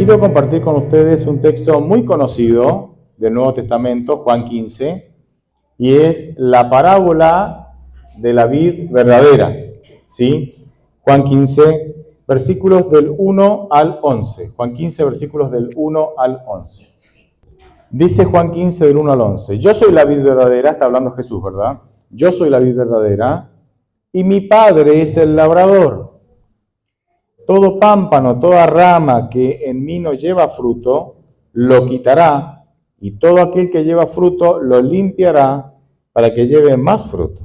quiero compartir con ustedes un texto muy conocido del Nuevo Testamento, Juan 15, y es la parábola de la vid verdadera, ¿sí? Juan 15, versículos del 1 al 11. Juan 15, versículos del 1 al 11. Dice Juan 15, del 1 al 11. Yo soy la vid verdadera, está hablando Jesús, ¿verdad? Yo soy la vid verdadera y mi Padre es el labrador. Todo pámpano, toda rama que en mí no lleva fruto, lo quitará, y todo aquel que lleva fruto lo limpiará para que lleve más fruto.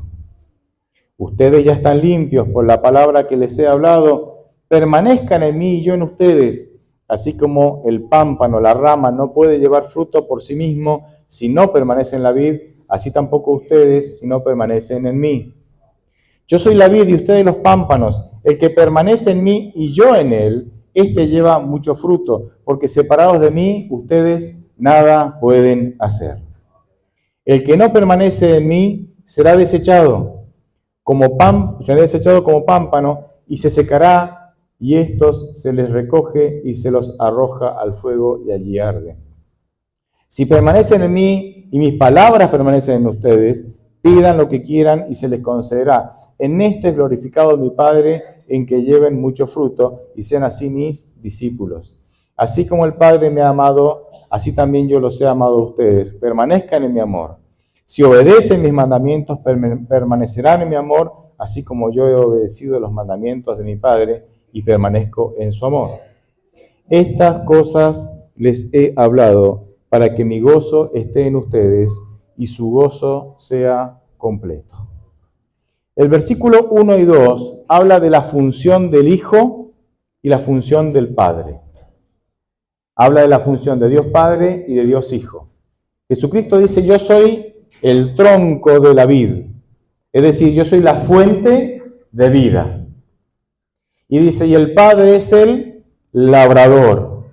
Ustedes ya están limpios por la palabra que les he hablado. Permanezcan en mí y yo en ustedes. Así como el pámpano, la rama, no puede llevar fruto por sí mismo si no permanece en la vid, así tampoco ustedes si no permanecen en mí. Yo soy la vid y ustedes los pámpanos. El que permanece en mí y yo en él, éste lleva mucho fruto, porque separados de mí, ustedes nada pueden hacer. El que no permanece en mí será desechado como pámpano y se secará, y estos se les recoge y se los arroja al fuego y allí arde. Si permanecen en mí y mis palabras permanecen en ustedes, pidan lo que quieran y se les concederá. En esto es glorificado mi Padre, en que lleven mucho fruto y sean así mis discípulos. Así como el Padre me ha amado, así también yo los he amado a ustedes. Permanezcan en mi amor. Si obedecen mis mandamientos, permanecerán en mi amor, así como yo he obedecido los mandamientos de mi Padre y permanezco en su amor. Estas cosas les he hablado para que mi gozo esté en ustedes y su gozo sea completo. El versículo 1 y 2 habla de la función del Hijo y la función del Padre. Habla de la función de Dios Padre y de Dios Hijo. Jesucristo dice, yo soy el tronco de la vid, es decir, yo soy la fuente de vida. Y dice, y el Padre es el labrador.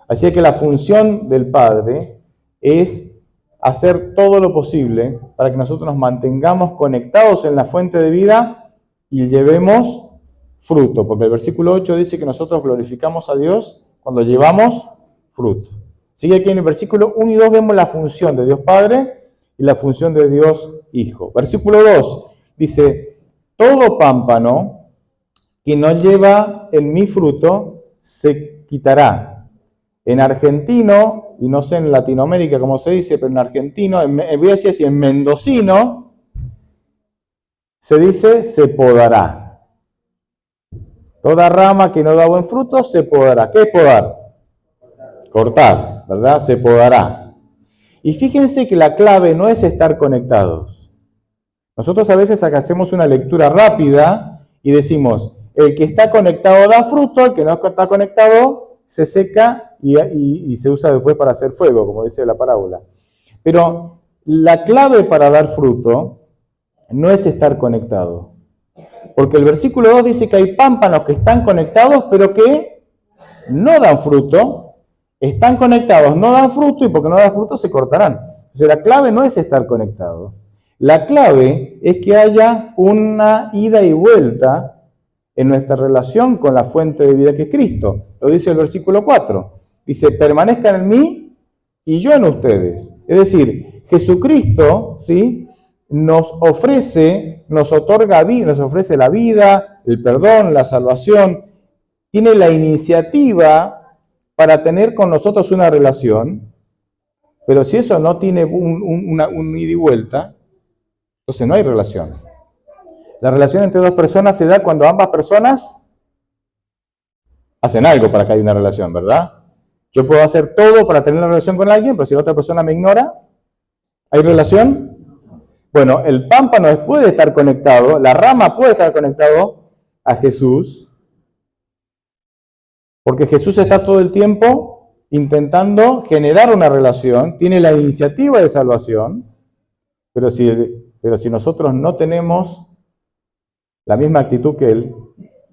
Así que la función del Padre es hacer todo lo posible para que nosotros nos mantengamos conectados en la fuente de vida y llevemos fruto, porque el versículo 8 dice que nosotros glorificamos a Dios cuando llevamos fruto. Sigue aquí en el versículo 1 y 2 vemos la función de Dios Padre y la función de Dios Hijo. Versículo 2 dice, todo pámpano que no lleva en mí fruto se quitará. En argentino, y no sé en Latinoamérica cómo se dice, pero en argentino, voy a decir así, en mendocino, se dice se podará. Toda rama que no da buen fruto se podará. ¿Qué es podar? Cortar, ¿verdad? Se podará. Y fíjense que la clave no es estar conectados. Nosotros a veces hacemos una lectura rápida y decimos, el que está conectado da fruto, el que no está conectado se seca y se usa después para hacer fuego, como dice la parábola. Pero la clave para dar fruto no es estar conectado. Porque el versículo 2 dice que hay pámpanos que están conectados, pero que no dan fruto. Están conectados, no dan fruto, y porque no dan fruto se cortarán. Entonces la clave no es estar conectado. La clave es que haya una ida y vuelta en nuestra relación con la fuente de vida que es Cristo. Lo dice el versículo 4. Dice, permanezcan en mí y yo en ustedes. Es decir, Jesucristo, ¿sí?, nos otorga vida, nos ofrece la vida, el perdón, la salvación. Tiene la iniciativa para tener con nosotros una relación, pero si eso no tiene un ida y vuelta, entonces no hay relación. La relación entre dos personas se da cuando ambas personas hacen algo para que haya una relación, ¿verdad? Yo puedo hacer todo para tener una relación con alguien, pero si la otra persona me ignora, ¿hay relación? Bueno, el pámpano puede estar conectado, la rama puede estar conectado a Jesús, porque Jesús está todo el tiempo intentando generar una relación, tiene la iniciativa de salvación, pero si nosotros no tenemos la misma actitud que Él,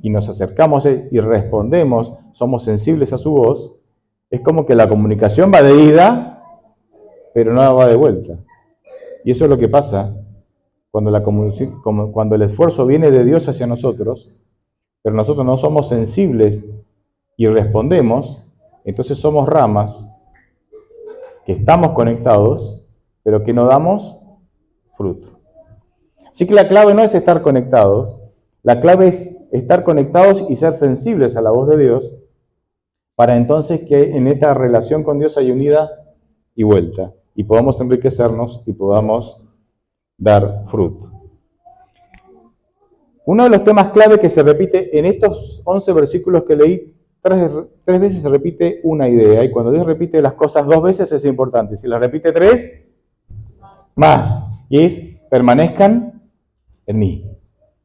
y nos acercamos a Él y respondemos, somos sensibles a su voz, es como que la comunicación va de ida, pero no va de vuelta. Y eso es lo que pasa cuando el esfuerzo viene de Dios hacia nosotros, pero nosotros no somos sensibles y respondemos, Entonces somos ramas que estamos conectados, pero que no damos fruto. Así que la clave no es estar conectados, la clave es estar conectados y ser sensibles a la voz de Dios, para entonces que en esta relación con Dios haya unida y vuelta, y podamos enriquecernos y podamos dar fruto. Uno de los temas clave que se repite en estos 11 versículos que leí, tres veces se repite una idea, y cuando Dios repite las cosas 2 veces es importante. Si las repite 3, más, y es permanezcan en mí.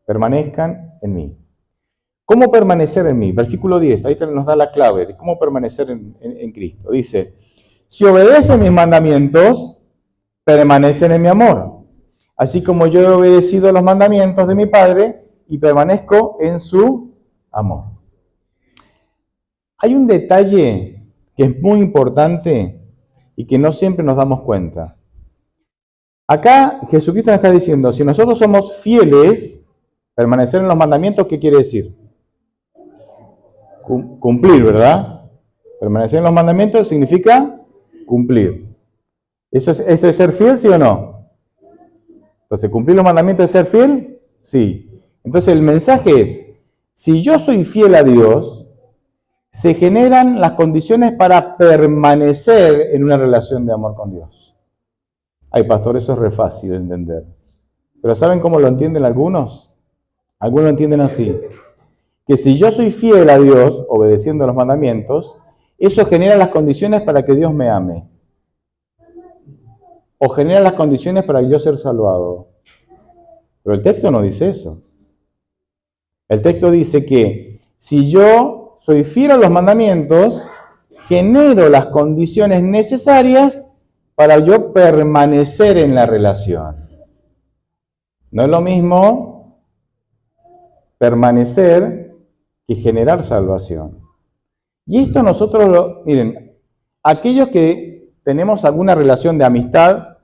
Permanezcan en mí. ¿Cómo permanecer en mí? Versículo 10, ahí nos da la clave de cómo permanecer en Cristo. Dice, si obedecen mis mandamientos, permanecen en mi amor, así como yo he obedecido los mandamientos de mi Padre y permanezco en su amor. Hay un detalle que es muy importante y que no siempre nos damos cuenta. Acá Jesucristo nos está diciendo, si nosotros somos fieles, permanecer en los mandamientos, ¿qué quiere decir? Cumplir, ¿verdad? Permanecer en los mandamientos significa cumplir. ¿Eso es ser fiel, sí o no? Entonces, ¿cumplir los mandamientos es ser fiel? Sí. Entonces, el mensaje es, si yo soy fiel a Dios, se generan las condiciones para permanecer en una relación de amor con Dios. Ay, pastor, eso es re fácil de entender. Pero ¿saben cómo lo entienden algunos? Algunos lo entienden así. Que si yo soy fiel a Dios, obedeciendo los mandamientos, eso genera las condiciones para que Dios me ame. O genera las condiciones para yo ser salvado. Pero el texto no dice eso. El texto dice que si yo soy fiel a los mandamientos, genero las condiciones necesarias para yo permanecer en la relación. No es lo mismo permanecer que generar salvación. Y esto nosotros miren, aquellos que tenemos alguna relación de amistad,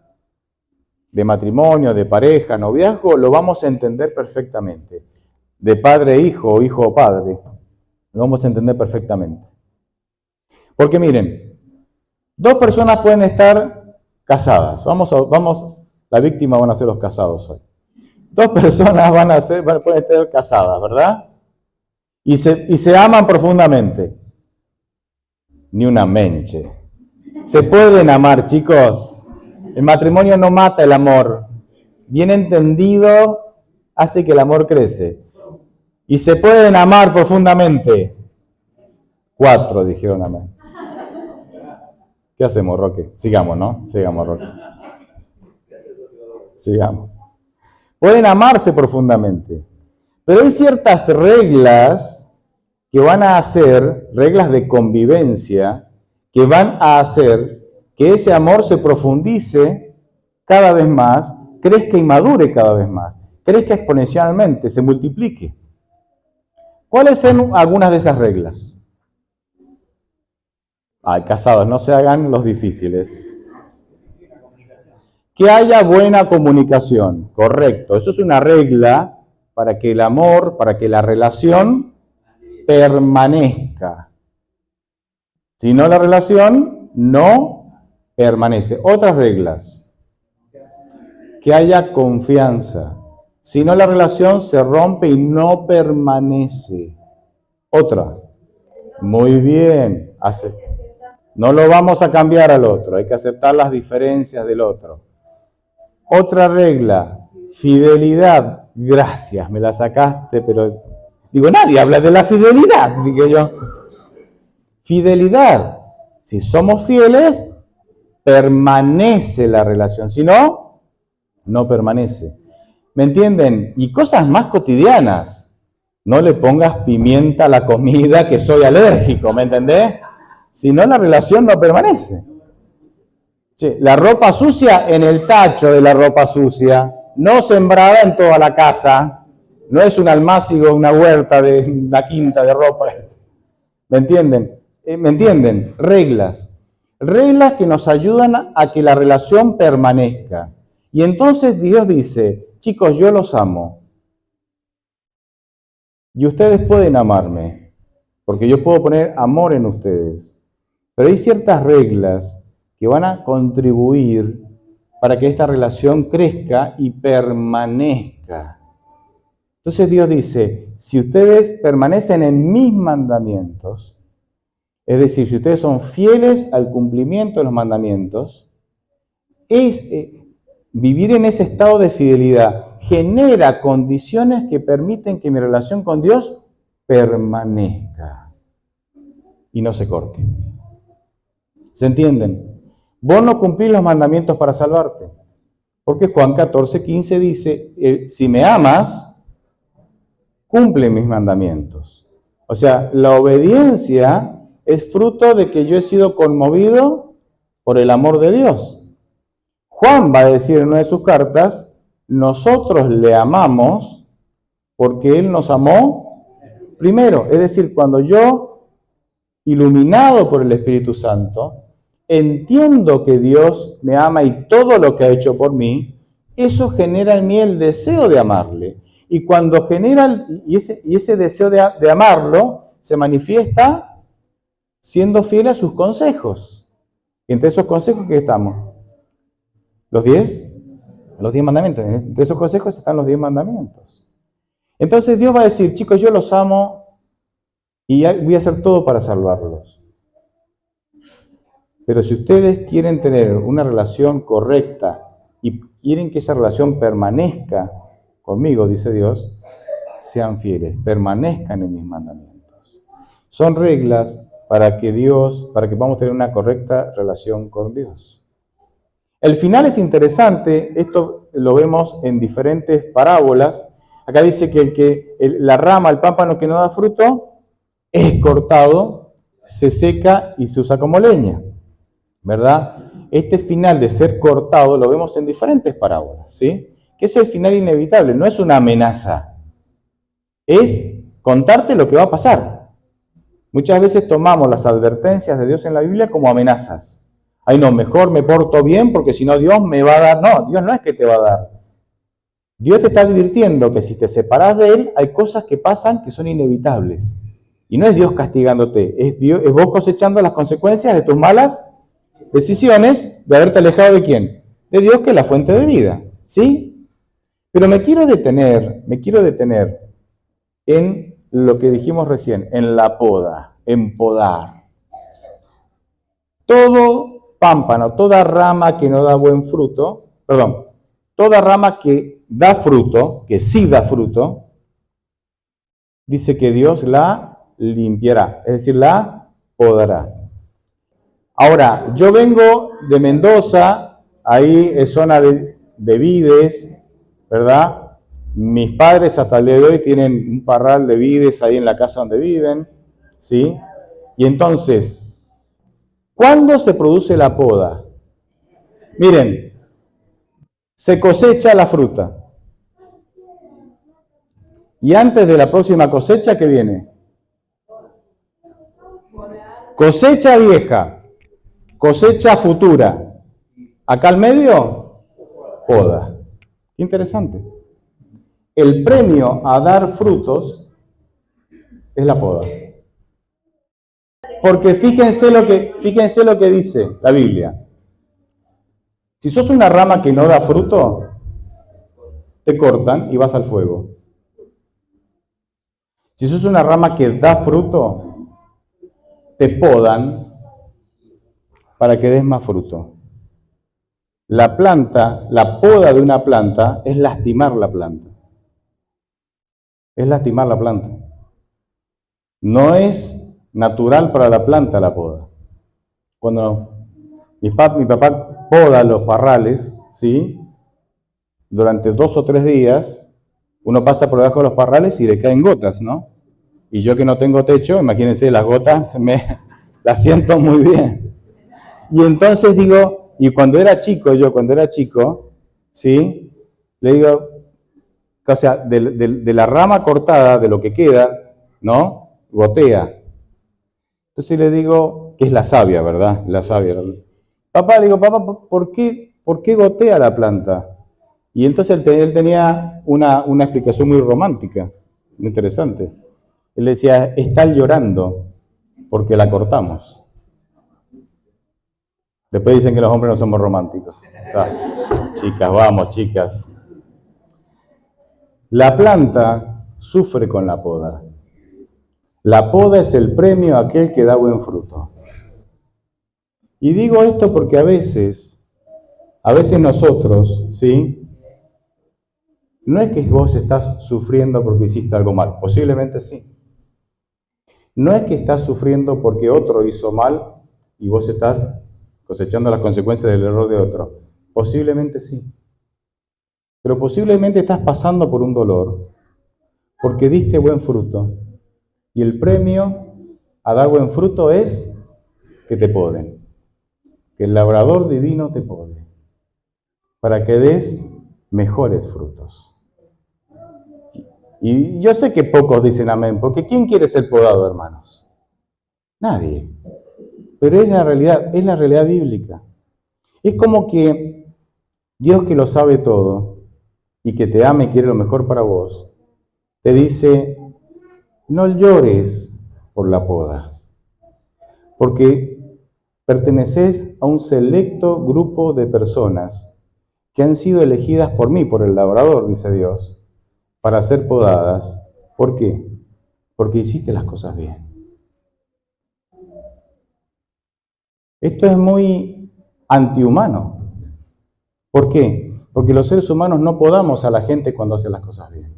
de matrimonio, de pareja, noviazgo, lo vamos a entender perfectamente. De padre a hijo, o hijo a padre, lo vamos a entender perfectamente. Porque miren, 2 personas pueden estar casadas. La víctima van a ser los casados hoy. 2 personas pueden estar casadas, ¿verdad? Y se aman profundamente. Ni una menche. Se pueden amar, chicos. El matrimonio no mata el amor. Bien entendido, hace que el amor crece. Y se pueden amar profundamente. 4 dijeron amén. ¿Qué hacemos, Roque? Sigamos, ¿no? Sigamos, Roque. Sigamos. Pueden amarse profundamente. Pero hay ciertas reglas que van a hacer, reglas de convivencia, que van a hacer que ese amor se profundice cada vez más, crezca y madure cada vez más, crezca exponencialmente, se multiplique. ¿Cuáles son algunas de esas reglas? Ay, casados, no se hagan los difíciles. Que haya buena comunicación, correcto. Eso es una regla para que el amor, para que la relación permanezca. Si no, la relación no permanece. Otras reglas. Que haya confianza. Si no, la relación se rompe y no permanece. Otra. Muy bien. No lo vamos a cambiar al otro. Hay que aceptar las diferencias del otro. Otra regla. Fidelidad. Gracias, me la sacaste, pero... Digo, nadie habla de la fidelidad, dije yo. Fidelidad. Si somos fieles, permanece la relación. Si no, no permanece. ¿Me entienden? Y cosas más cotidianas. No le pongas pimienta a la comida que soy alérgico, ¿me entendés? Si no, la relación no permanece. Sí, la ropa sucia en el tacho de la ropa sucia, no sembrada en toda la casa. No es un almácigo, una huerta de una quinta de ropa. ¿Me entienden? ¿Me entienden? Reglas. Reglas que nos ayudan a que la relación permanezca. Y entonces Dios dice, chicos, yo los amo. Y ustedes pueden amarme, porque yo puedo poner amor en ustedes. Pero hay ciertas reglas que van a contribuir para que esta relación crezca y permanezca. Entonces Dios dice, si ustedes permanecen en mis mandamientos, es decir, si ustedes son fieles al cumplimiento de los mandamientos, vivir en ese estado de fidelidad genera condiciones que permiten que mi relación con Dios permanezca y no se corte. ¿Se entienden? Vos no cumplís los mandamientos para salvarte, porque Juan 14:15 dice, si me amas, cumple mis mandamientos. O sea, la obediencia es fruto de que yo he sido conmovido por el amor de Dios. Juan va a decir en una de sus cartas, nosotros le amamos porque Él nos amó primero. Es decir, cuando yo, iluminado por el Espíritu Santo, entiendo que Dios me ama y todo lo que ha hecho por mí, eso genera en mí el deseo de amarle. Y cuando genera, y ese deseo de amarlo, se manifiesta siendo fiel a sus consejos. Y entre esos consejos, ¿qué estamos? Los 10 mandamientos. Entre esos consejos están los 10 mandamientos. Entonces Dios va a decir, chicos, yo los amo y voy a hacer todo para salvarlos. Pero si ustedes quieren tener una relación correcta y quieren que esa relación permanezca conmigo, dice Dios, sean fieles, permanezcan en mis mandamientos. Son reglas para que podamos tener una correcta relación con Dios. El final es interesante, esto lo vemos en diferentes parábolas. Acá dice que la rama, el pámpano que no da fruto, es cortado, se seca y se usa como leña, ¿verdad? Este final de ser cortado lo vemos en diferentes parábolas, ¿sí? Que es el final inevitable, no es una amenaza, es contarte lo que va a pasar. Muchas veces tomamos las advertencias de Dios en la Biblia como amenazas. Ay, no, mejor me porto bien porque si no Dios me va a dar. No, Dios no es que te va a dar. Dios te está advirtiendo que si te separas de Él, hay cosas que pasan que son inevitables. Y no es Dios castigándote, es vos cosechando las consecuencias de tus malas decisiones de haberte alejado de ¿quién? De Dios, que es la fuente de vida, ¿sí? Pero me quiero detener en lo que dijimos recién, en la poda, en podar. Todo pámpano, toda rama que no da buen fruto, toda rama que da fruto, que sí da fruto, dice que Dios la limpiará, es decir, la podará. Ahora, yo vengo de Mendoza, ahí es zona de vides, ¿verdad? Mis padres hasta el día de hoy tienen un parral de vides ahí en la casa donde viven, ¿sí? Y entonces, ¿cuándo se produce la poda? Miren, se cosecha la fruta. Y antes de la próxima cosecha, ¿qué viene? Cosecha vieja, cosecha futura. Acá al medio, poda. Qué interesante. El premio a dar frutos es la poda. Porque fíjense lo que dice la Biblia. Si sos una rama que no da fruto, te cortan y vas al fuego. Si sos una rama que da fruto, te podan para que des más fruto. La poda de una planta es lastimar la planta. Es lastimar la planta. No es natural para la planta la poda. Cuando mi papá poda los parrales, ¿sí? Durante 2 o 3 días, uno pasa por debajo de los parrales y le caen gotas, ¿no? Y yo que no tengo techo, imagínense, las gotas las siento muy bien. Y entonces digo, y cuando era chico, ¿sí? Le digo, o sea, de la rama cortada, de lo que queda, ¿no? Gotea. Entonces le digo, que es la savia, ¿verdad? La savia. Papá, le digo, papá, ¿por qué gotea la planta? Y entonces él tenía una explicación muy romántica, muy interesante. Él decía, está llorando porque la cortamos. Después dicen que los hombres no somos románticos. Chicas, vamos, chicas. La planta sufre con la poda. La poda es el premio a aquel que da buen fruto. Y digo esto porque a veces nosotros, ¿sí? No es que vos estás sufriendo porque hiciste algo mal, posiblemente sí. No es que estás sufriendo porque otro hizo mal y vos estás cosechando las consecuencias del error de otro. Posiblemente sí. Pero posiblemente estás pasando por un dolor porque diste buen fruto. Y el premio a dar buen fruto es que te poden. Que el labrador divino te pode. Para que des mejores frutos. Y yo sé que pocos dicen amén, porque ¿quién quiere ser podado, hermanos? Nadie. Pero es la realidad bíblica. Es como que Dios, que lo sabe todo y que te ama y quiere lo mejor para vos, te dice, no llores por la poda, porque perteneces a un selecto grupo de personas que han sido elegidas por mí, por el labrador, dice Dios, para ser podadas. ¿Por qué? Porque hiciste las cosas bien. Esto es muy antihumano. ¿Por qué? Porque los seres humanos no podamos a la gente cuando hace las cosas bien.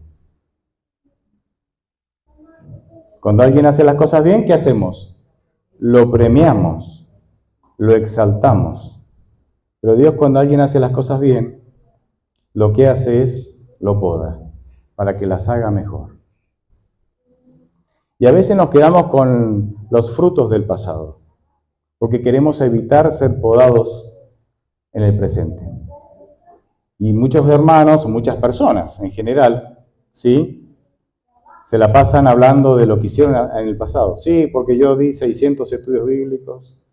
Cuando alguien hace las cosas bien, ¿qué hacemos? Lo premiamos, lo exaltamos. Pero Dios, cuando alguien hace las cosas bien, lo que hace es lo poda, para que las haga mejor. Y a veces nos quedamos con los frutos del pasado, porque queremos evitar ser podados en el presente. Y muchos hermanos, o muchas personas en general, ¿sí?, se la pasan hablando de lo que hicieron en el pasado. Sí, porque yo di 600 estudios bíblicos,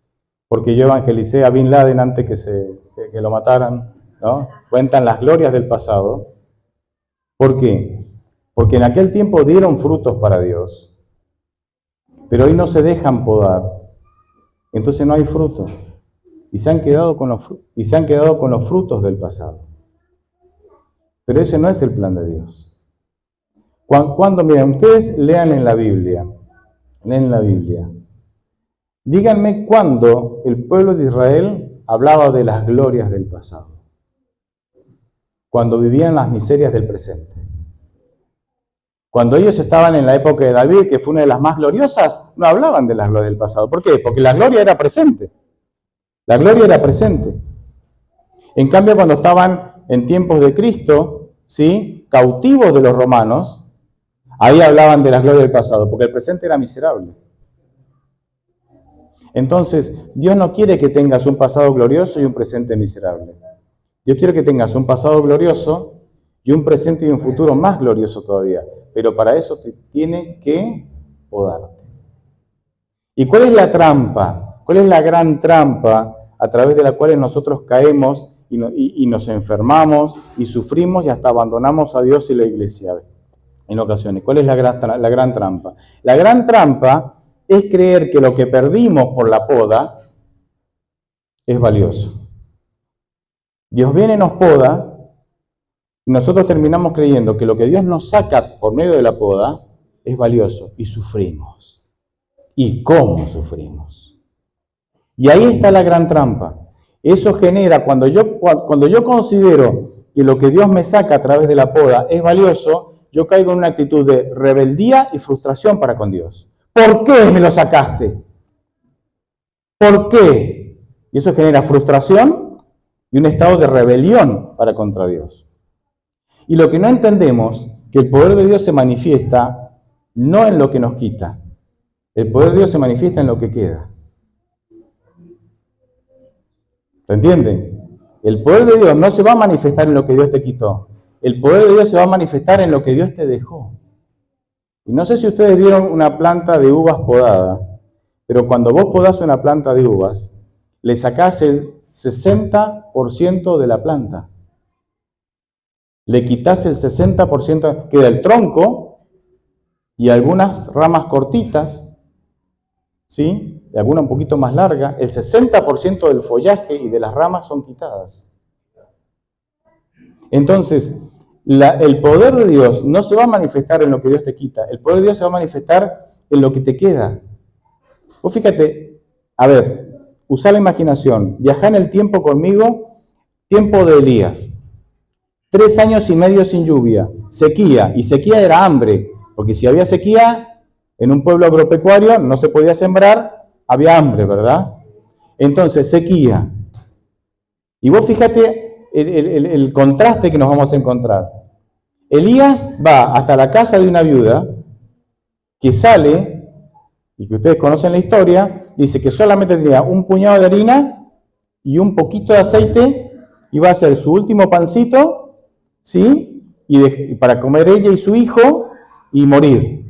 porque yo evangelicé a Bin Laden antes que lo mataran, ¿no? Cuentan las glorias del pasado. ¿Por qué? Porque en aquel tiempo dieron frutos para Dios, pero hoy no se dejan podar, entonces no hay fruto. Y se han quedado con los frutos del pasado. Pero ese no es el plan de Dios. Miren, ustedes leen en la Biblia, díganme cuándo el pueblo de Israel hablaba de las glorias del pasado, cuando vivían las miserias del presente. Cuando ellos estaban en la época de David, que fue una de las más gloriosas, no hablaban de las glorias del pasado. ¿Por qué? Porque la gloria era presente. La gloria era presente. En cambio, cuando estaban en tiempos de Cristo, ¿sí?, cautivos de los romanos, ahí hablaban de las glorias del pasado, porque el presente era miserable. Entonces, Dios no quiere que tengas un pasado glorioso y un presente miserable. Dios quiere que tengas un pasado glorioso y un presente y un futuro más glorioso todavía. Pero para eso te tiene que podarte. ¿Y cuál es la trampa? ¿Cuál es la gran trampa a través de la cual nosotros caemos y nos enfermamos y sufrimos y hasta abandonamos a Dios y la iglesia en ocasiones? ¿Cuál es la gran trampa? La gran trampa es creer que lo que perdimos por la poda es valioso. Dios viene y nos poda y nosotros terminamos creyendo que lo que Dios nos saca por medio de la poda es valioso y sufrimos. ¿Y cómo sufrimos? Y ahí está la gran trampa. Eso genera, cuando yo considero que lo que Dios me saca a través de la poda es valioso, yo caigo en una actitud de rebeldía y frustración para con Dios. ¿Por qué me lo sacaste? ¿Por qué? Y eso genera frustración y un estado de rebelión para contra Dios. Y lo que no entendemos, que el poder de Dios se manifiesta no en lo que nos quita, el poder de Dios se manifiesta en lo que queda. ¿Se entiende? El poder de Dios no se va a manifestar en lo que Dios te quitó. El poder de Dios se va a manifestar en lo que Dios te dejó. Y no sé si ustedes vieron una planta de uvas podada, pero cuando vos podás una planta de uvas, le sacás el 60% de la planta. Le quitas el 60%, queda el tronco y algunas ramas cortitas, ¿sí? Y alguna un poquito más larga, el 60% del follaje y de las ramas son quitadas. Entonces, el poder de Dios no se va a manifestar en lo que Dios te quita, el poder de Dios se va a manifestar en lo que te queda. Vos fíjate, a ver, usá la imaginación, viajá en el tiempo conmigo, tiempo de Elías. 3 años y medio sin lluvia, sequía, y sequía era hambre, porque si había sequía en un pueblo agropecuario no se podía sembrar, había hambre, ¿verdad? Entonces, sequía. Y vos fíjate el contraste que nos vamos a encontrar. Elías va hasta la casa de una viuda que sale, y que ustedes conocen la historia, dice que solamente tenía un puñado de harina y un poquito de aceite, y va a hacer su último pancito, ¿sí? Y para comer ella y su hijo y morir.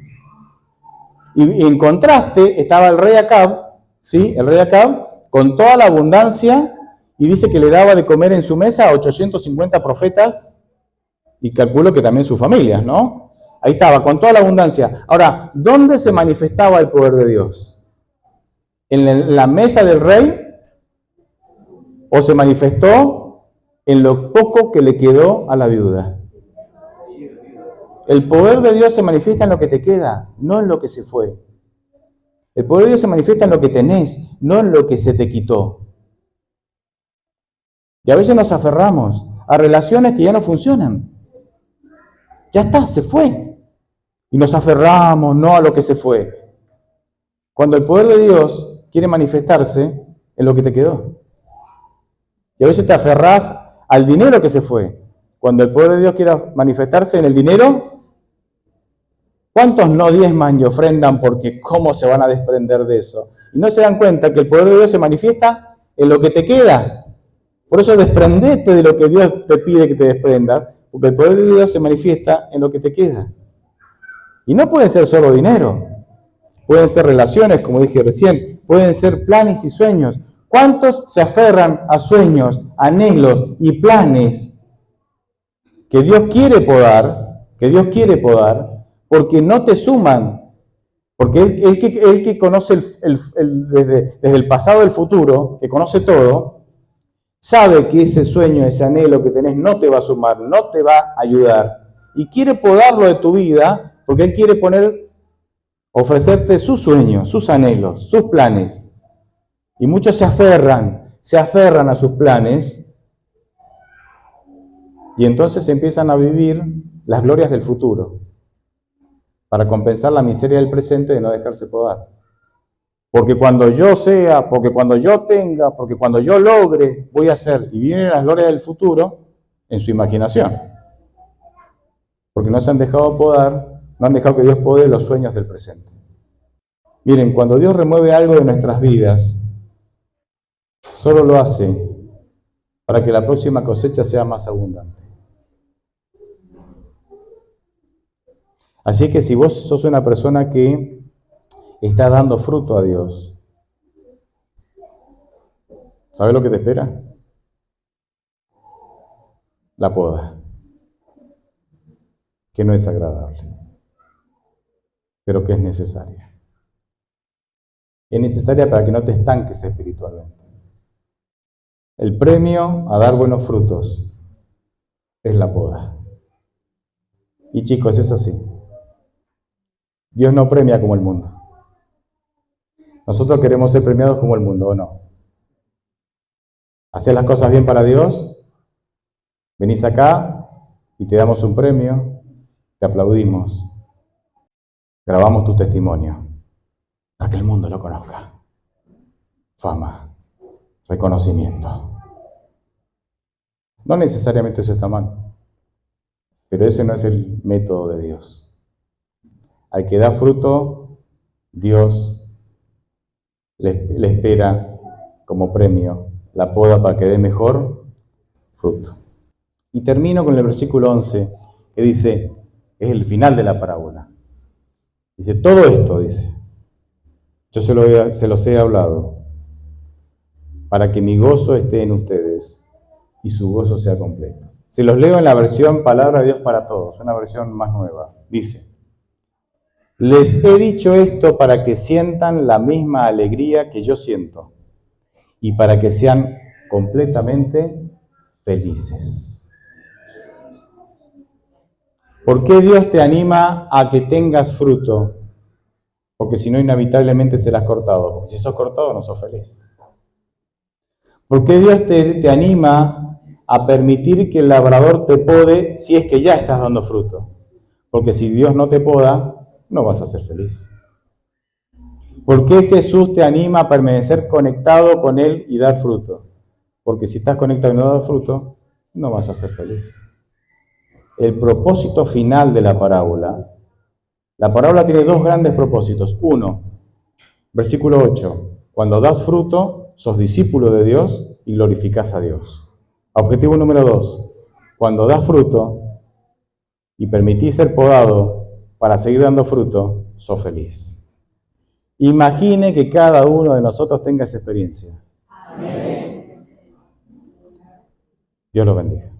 Y en contraste estaba el rey Acab, ¿sí? El rey Acab con toda la abundancia, y dice que le daba de comer en su mesa a 850 profetas, y calculo que también sus familias, ¿no? Ahí estaba, con toda la abundancia. Ahora, ¿dónde se manifestaba el poder de Dios? ¿En la mesa del rey? ¿O se manifestó en lo poco que le quedó a la viuda? El poder de Dios se manifiesta en lo que te queda, no en lo que se fue. El poder de Dios se manifiesta en lo que tenés, no en lo que se te quitó. Y a veces nos aferramos a relaciones que ya no funcionan. Ya está, se fue. Y nos aferramos no a lo que se fue. Cuando el poder de Dios quiere manifestarse en lo que te quedó. Y a veces te aferrás al dinero que se fue. Cuando el poder de Dios quiera manifestarse en el dinero, ¿cuántos no diezman y ofrendan porque cómo se van a desprender de eso? Y no se dan cuenta que el poder de Dios se manifiesta en lo que te queda. Por eso desprendete de lo que Dios te pide que te desprendas, porque el poder de Dios se manifiesta en lo que te queda. Y no puede ser solo dinero, pueden ser relaciones, como dije recién, pueden ser planes y sueños. ¿Cuántos se aferran a sueños, anhelos y planes que Dios quiere podar, porque no te suman? Porque él que conoce desde el pasado el futuro, que conoce todo, sabe que ese sueño, ese anhelo que tenés no te va a sumar, no te va a ayudar. Y quiere podarlo de tu vida porque Él quiere ofrecerte sus sueños, sus anhelos, sus planes. Y muchos se aferran a sus planes y entonces empiezan a vivir las glorias del futuro para compensar la miseria del presente de no dejarse podar. Porque cuando yo sea, porque cuando yo tenga, porque cuando yo logre, voy a hacer. Y vienen las glorias del futuro en su imaginación. Porque no se han dejado podar, no han dejado que Dios pode los sueños del presente. Miren, cuando Dios remueve algo de nuestras vidas, solo lo hace para que la próxima cosecha sea más abundante. Así que si vos sos una persona que está dando fruto a Dios, ¿sabes lo que te espera? La poda, que no es agradable, pero que es necesaria. Es necesaria para que no te estanques espiritualmente. El premio a dar buenos frutos es la poda. Y chicos, es así. Dios no premia como el mundo. Nosotros queremos ser premiados como el mundo, ¿o no? Hacer las cosas bien para Dios, venís acá y te damos un premio, te aplaudimos, grabamos tu testimonio, para que el mundo lo conozca. Fama, reconocimiento. No necesariamente eso está mal, pero ese no es el método de Dios. Al que da fruto, Dios le espera como premio la poda para que dé mejor fruto. Y termino con el versículo 11, que dice, es el final de la parábola. Dice, todo esto, dice, yo se los he hablado, para que mi gozo esté en ustedes y su gozo sea completo. Se los leo en la versión Palabra de Dios para Todos, una versión más nueva. Dice, Les he dicho esto para que sientan la misma alegría que yo siento y para que sean completamente felices. ¿Por qué Dios te anima a que tengas fruto? Porque si no, inevitablemente serás cortado. Porque si sos cortado, no sos feliz. ¿Por qué Dios te anima a permitir que el labrador te pode si es que ya estás dando fruto? Porque si Dios no te poda, no vas a ser feliz. ¿Por qué Jesús te anima a permanecer conectado con Él y dar fruto? Porque si estás conectado y no das fruto, no vas a ser feliz. El propósito final de la parábola tiene dos grandes propósitos. Uno, versículo 8, cuando das fruto, sos discípulo de Dios y glorificás a Dios. Objetivo número 2, cuando das fruto y permitís ser podado para seguir dando fruto, sos feliz. Imagine que cada uno de nosotros tenga esa experiencia. Amén. Dios los bendiga.